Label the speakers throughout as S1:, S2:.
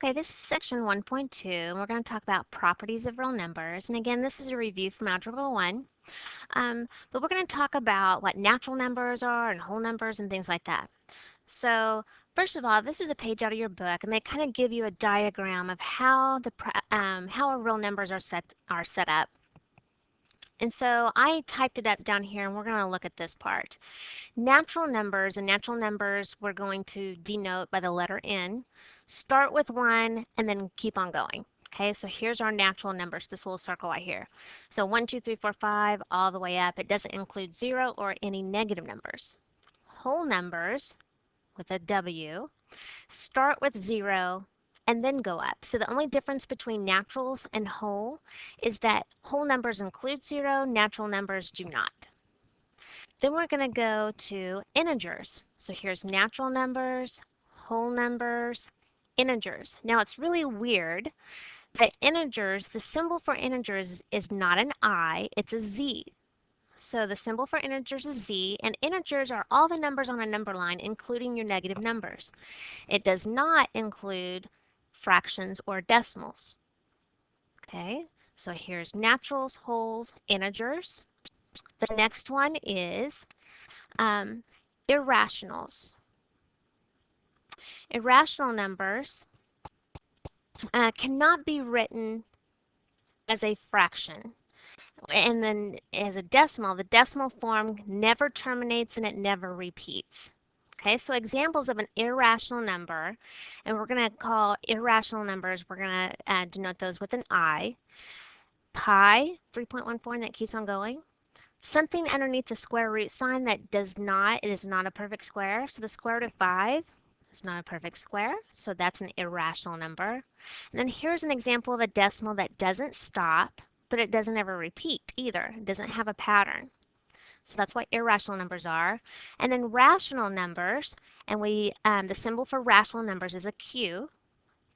S1: Okay, this is section 1.2, and we're going to talk about properties of real numbers. And again, this is a review from Algebra 1. But we're going to talk about what natural numbers are and whole numbers and things like that. So first of all, this is a page out of your book, and they kind of give you a diagram of how how our real numbers are set up. And so I typed it up down here, and we're going to look at this part. Natural numbers, and natural numbers we're going to denote by the letter N. Start with 1 and then keep on going. Okay, so here's our natural numbers, this little circle right here. So 1, 2, 3, 4, 5, all the way up. It doesn't include 0 or any negative numbers. Whole numbers, with a W, start with 0 and then go up. So the only difference between naturals and whole is that whole numbers include 0, natural numbers do not. Then we're going to go to integers. So here's natural numbers, whole numbers, integers. Now it's really weird that integers, the symbol for integers is not an I, it's a Z. So the symbol for integers is Z, and integers are all the numbers on a number line, including your negative numbers. It does not include fractions or decimals. Okay, so here's naturals, wholes, integers. The next one is irrationals. Irrational numbers cannot be written as a fraction. And then as a decimal, the decimal form never terminates and it never repeats. Okay, so examples of an irrational number, and we're going to call irrational numbers, we're going to denote those with an I. Pi, 3.14, and that keeps on going. Something underneath the square root sign that it is not a perfect square. So the square root of 5 is not a perfect square, so that's an irrational number. And then here's an example of a decimal that doesn't stop, but it doesn't ever repeat either. It doesn't have a pattern. So that's what irrational numbers are. And then rational numbers, and the symbol for rational numbers is a Q,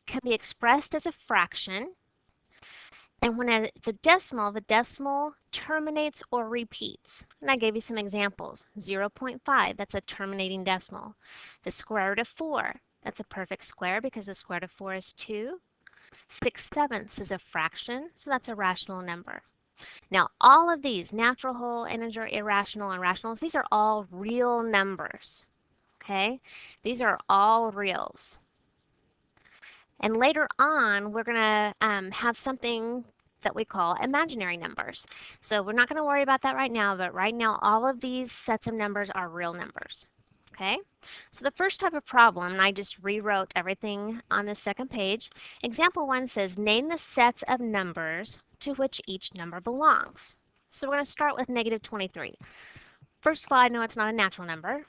S1: can be expressed as a fraction. And when it's a decimal, the decimal terminates or repeats. And I gave you some examples. 0.5, that's a terminating decimal. The square root of 4, that's a perfect square because the square root of 4 is 2. 6/7 is a fraction, so that's a rational number. Now, all of these, natural, whole, integer, irrational, and rationals, these are all real numbers. Okay? These are all reals. And later on, we're going to have something that we call imaginary numbers. So we're not going to worry about that right now, but right now all of these sets of numbers are real numbers. Okay, so the first type of problem, and I just rewrote everything on the second page. Example 1 says, name the sets of numbers to which each number belongs. So we're going to start with negative 23. First of all, I know it's not a natural number.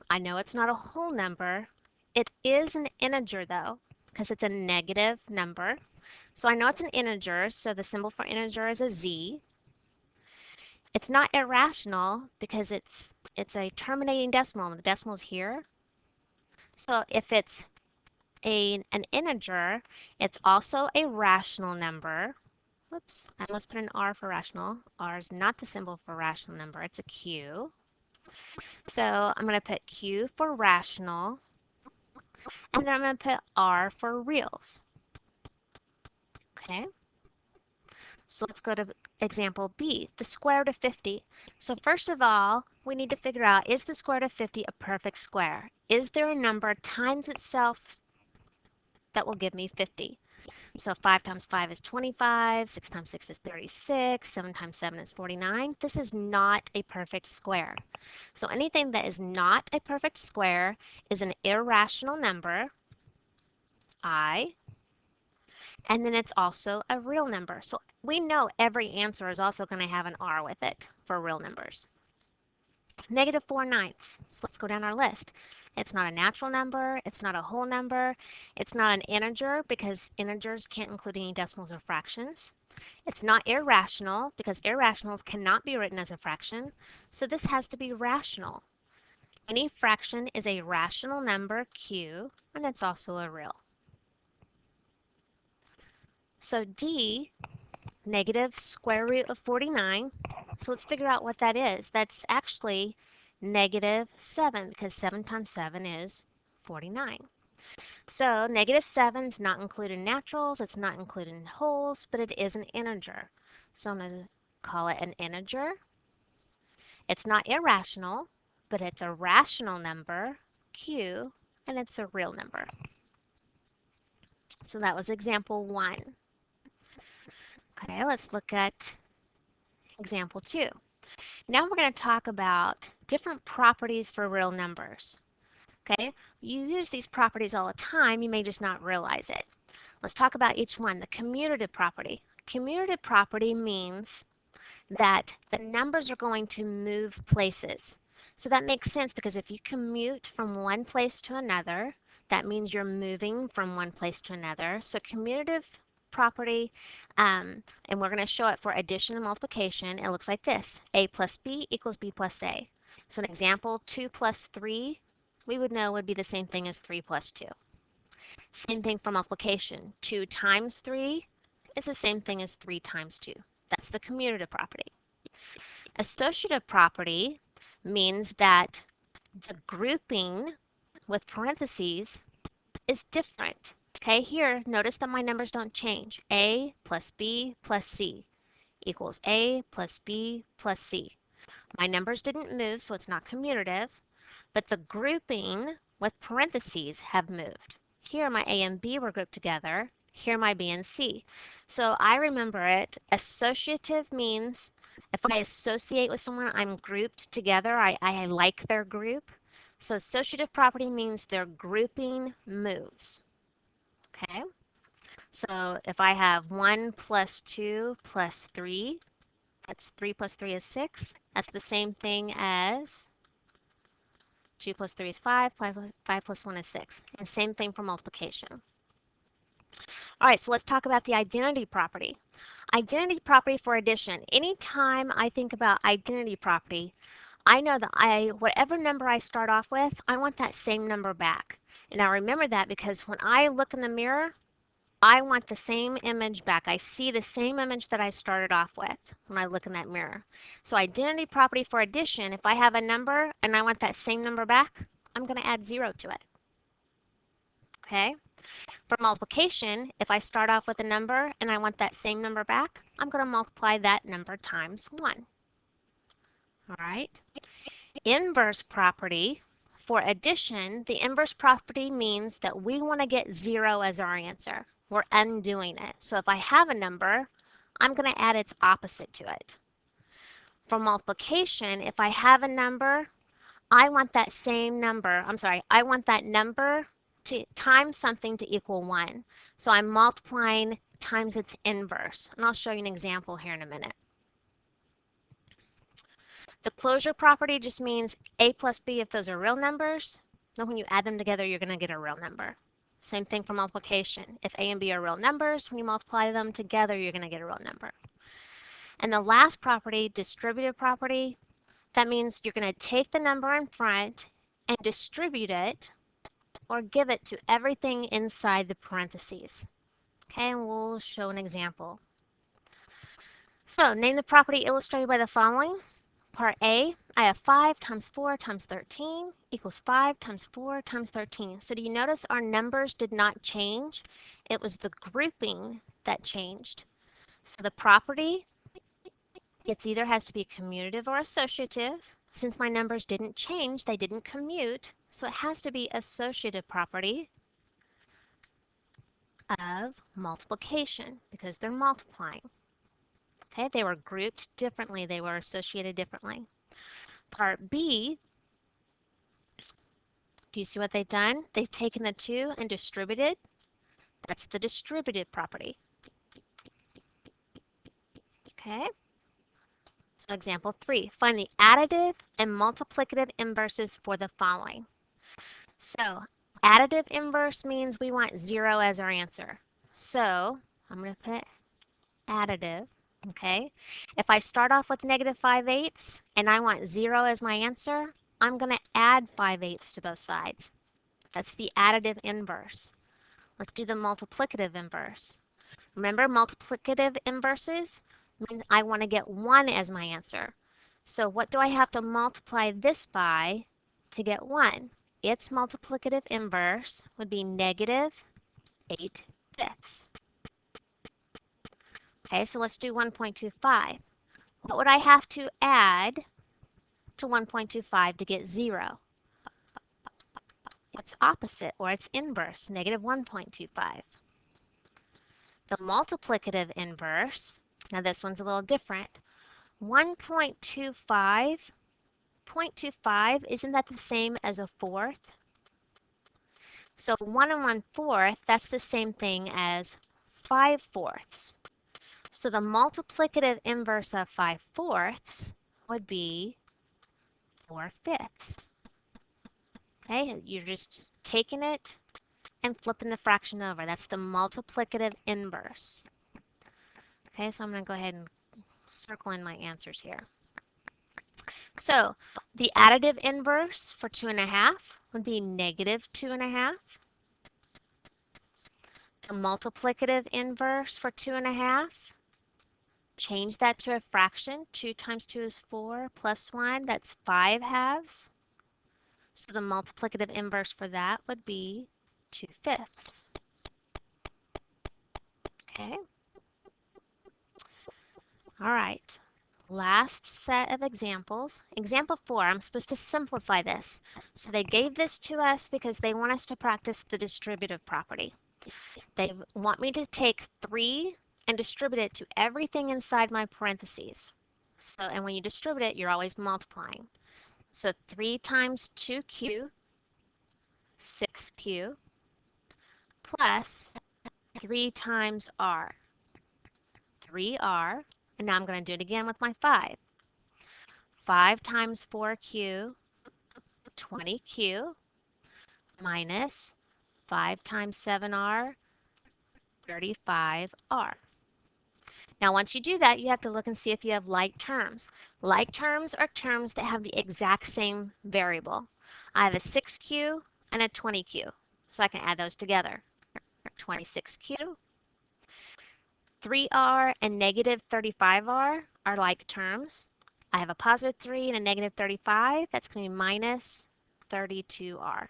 S1: I know it's not a whole number. It is an integer though, because it's a negative number. So I know it's an integer, so the symbol for integer is a Z. It's not irrational because it's a terminating decimal, and the decimal is here. So if it's an integer, it's also a rational number. Whoops, I almost put an R for rational. R is not the symbol for rational number, it's a Q. So I'm going to put Q for rational, and then I'm going to put R for reals. Okay, so let's go to example B, the square root of 50. So first of all, we need to figure out, is the square root of 50 a perfect square? Is there a number times itself that will give me 50? So 5 times 5 is 25, 6 times 6 is 36, 7 times 7 is 49. This is not a perfect square. So anything that is not a perfect square is an irrational number, I, and then it's also a real number. So we know every answer is also going to have an R with it for real numbers. Negative 4/9. So let's go down our list. It's not a natural number, it's not a whole number, it's not an integer because integers can't include any decimals or fractions. It's not irrational because irrationals cannot be written as a fraction, so this has to be rational. Any fraction is a rational number, Q, and it's also a real. So D, negative square root of 49. So let's figure out what that is. That's actually negative 7 because 7 times 7 is 49. So -7 is not including naturals, it's not including wholes, but it is an integer. So I'm going to call it an integer. It's not irrational, but it's a rational number, Q, and it's a real number. So that was example 1. Okay, let's look at example 2. Now we're going to talk about different properties for real numbers. Okay, you use these properties all the time, you may just not realize it. Let's talk about each one. The commutative property. Commutative property means that the numbers are going to move places. So that makes sense because if you commute from one place to another, that means you're moving from one place to another. So commutative property, and we're going to show it for addition and multiplication. It looks like this. A plus B equals B plus A. So an example, 2 plus 3, we would know would be the same thing as 3 plus 2. Same thing for multiplication. 2 times 3 is the same thing as 3 times 2. That's the commutative property. Associative property means that the grouping with parentheses is different. Okay, here, notice that my numbers don't change. A plus B plus C equals A plus B plus C. My numbers didn't move, so it's not commutative, but the grouping with parentheses have moved. Here my A and B were grouped together. Here my B and C. So I remember it. Associative means if I associate with someone, I'm grouped together. I like their group. So associative property means their grouping moves. Okay? So if I have 1 plus 2 plus 3, that's 3 plus 3 is 6. That's the same thing as 2 plus 3 is 5, 5 plus 1 is 6. And same thing for multiplication. All right, so let's talk about the identity property. Identity property for addition. Anytime I think about identity property, I know that whatever number I start off with, I want that same number back. And I remember that because when I look in the mirror, I want the same image back. I see the same image that I started off with when I look in that mirror. So identity property for addition, if I have a number and I want that same number back, I'm going to add 0 to it. Okay? For multiplication, if I start off with a number and I want that same number back, I'm going to multiply that number times 1. All right? Inverse property. For addition, the inverse property means that we want to get 0 as our answer. We're undoing it. So if I have a number, I'm going to add its opposite to it. For multiplication, if I have a number, I want that same number, I want that number to times something to equal 1. So I'm multiplying times its inverse. And I'll show you an example here in a minute. The closure property just means A plus B if those are real numbers. Then when you add them together, you're going to get a real number. Same thing for multiplication. If A and B are real numbers, when you multiply them together, you're going to get a real number. And the last property, distributive property, that means you're going to take the number in front and distribute it or give it to everything inside the parentheses. Okay, and we'll show an example. So name the property illustrated by the following. Part A, I have 5 times 4 times 13 equals 5 times 4 times 13. So do you notice our numbers did not change? It was the grouping that changed. So the property, it either has to be commutative or associative. Since my numbers didn't change, they didn't commute, so it has to be associative property of multiplication because they're multiplying. Okay, they were grouped differently. They were associated differently. Part B, do you see what they've done? They've taken the 2 and distributed. That's the distributive property. Okay. So example 3, find the additive and multiplicative inverses for the following. So additive inverse means we want 0 as our answer. So I'm going to put additive. Okay, if I start off with -5/8 and I want 0 as my answer, I'm going to add 5/8 to both sides. That's the additive inverse. Let's do the multiplicative inverse. Remember, multiplicative inverses means I want to get 1 as my answer. So what do I have to multiply this by to get 1? its multiplicative inverse would be negative 8/5. Okay, so let's do 1.25. What would I have to add to 1.25 to get 0? Its opposite, or its inverse, negative 1.25. The multiplicative inverse, now this one's a little different. 1.25, 0.25, isn't that the same as a fourth? So 1 1/4, that's the same thing as 5/4. So the multiplicative inverse of 5/4 would be 4/5. Okay, you're just taking it and flipping the fraction over. That's the multiplicative inverse. Okay, so I'm going to go ahead and circle in my answers here. So the additive inverse for 2.5 would be negative 2.5. The multiplicative inverse for 2.5, change that to a fraction. 2 times 2 is 4, plus 1, that's 5/2. So the multiplicative inverse for that would be 2/5. Okay. All right. Last set of examples. Example 4, I'm supposed to simplify this. So they gave this to us because they want us to practice the distributive property. They want me to take 3 and distribute it to everything inside my parentheses. So, and when you distribute it, you're always multiplying. So 3 times 2q, 6q, plus 3 times r, 3r, and now I'm going to do it again with my 5. 5 times 4q, 20q, minus 5 times 7r, 35r. Now once you do that, you have to look and see if you have like terms. Like terms are terms that have the exact same variable. I have a 6q and a 20q, so I can add those together. 26q, 3r and negative 35r are like terms. I have a positive 3 and a negative 35, that's going to be minus 32r.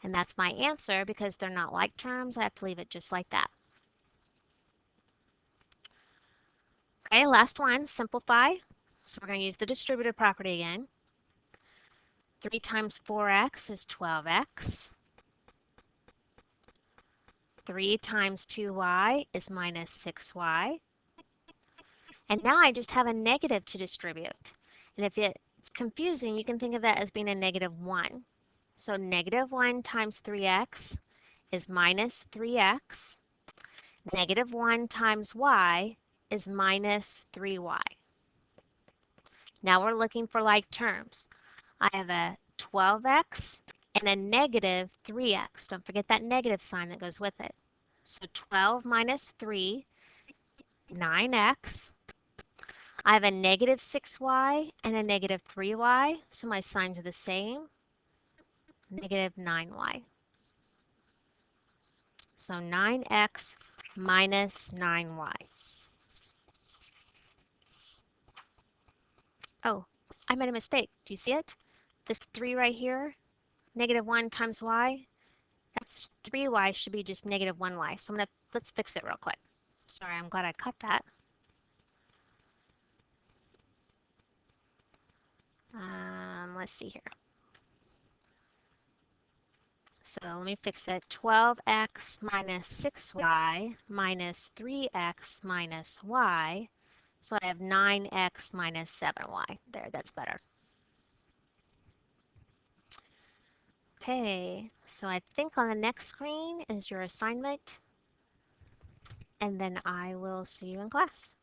S1: And that's my answer because they're not like terms. I have to leave it just like that. Okay, last one, simplify. So we're going to use the distributive property again. 3 times 4x is 12x. 3 times 2y is minus 6y. And now I just have a negative to distribute. And if it's confusing, you can think of that as being a negative 1. So negative 1 times 3x is minus 3x. Negative 1 times y is minus 3y. Now we're looking for like terms. I have a 12x and a negative 3x. Don't forget that negative sign that goes with it. So 12 minus 3, 9x. I have a negative 6y and a negative 3y, so my signs are the same. Negative 9y. So 9x minus 9y. Oh, I made a mistake. Do you see it? This 3 right here, negative 1 times y, that's 3y should be just negative 1y. So let's fix it real quick. Sorry, I'm glad I cut that. Let's see here. So let me fix it. 12x minus 6y minus 3x minus y. So I have 9x minus 7y. There, that's better. Okay, so I think on the next screen is your assignment, and then I will see you in class.